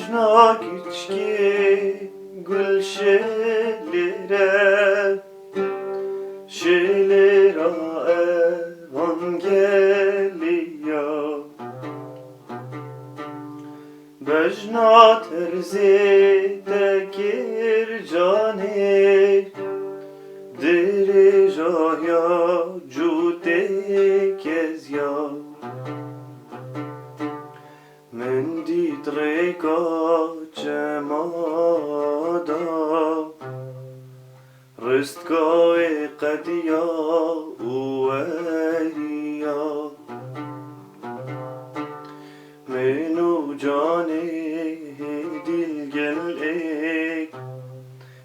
Bejna küçki gülşelere Şelera evangeliya Bejna terzi tekir cani Direjaya cute kezya من دید ریکا جمادا رستگاه قدیا اوهیا منو جانی هدی گل ایک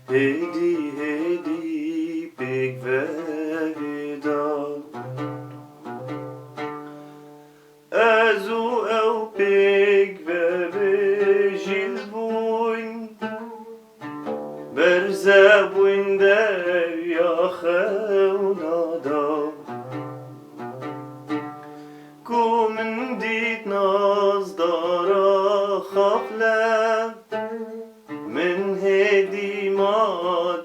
هدی بیگ ویدا ازو او بیگ ویجیل بوین برزه بوین دریا خونادا کو من دید ناز دارا خافله من هدی ما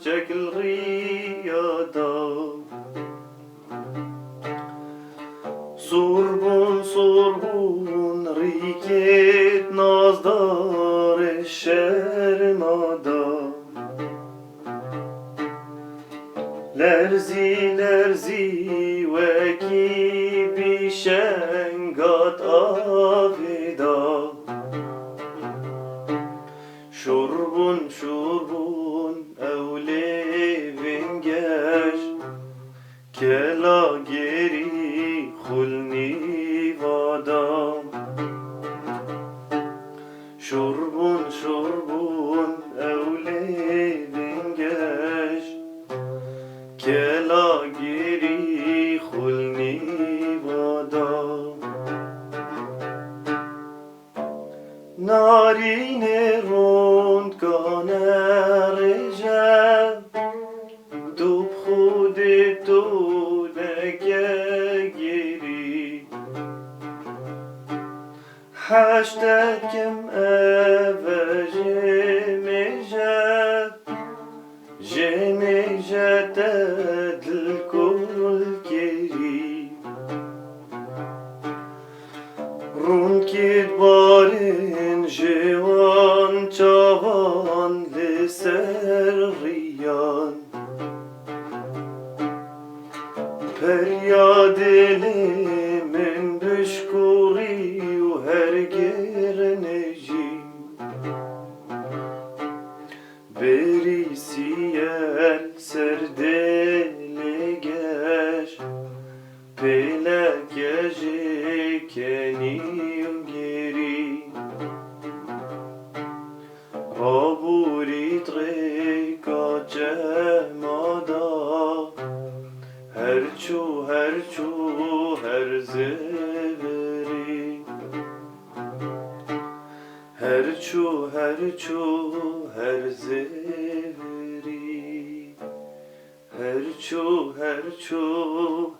جکل ریادا Sorbun riket nazdar şermada Lerzi veki bişengat avida Şurbun evle vengeş Kela geri خلني ودا شربون أولي بنجاش كلا جري خلني ودا نارين روند كان رجال دوب خود تو حشتكم جميجة الكل كريم رون كيد بارين جوان جوان لسر ريان Feryadeli min bişkuri و her girneci Berisiyer serdeli geş Pelek gece keniyum geri Raburit reka cemada Herçu her zeveri Herçu her zeveri Herçu her zeveri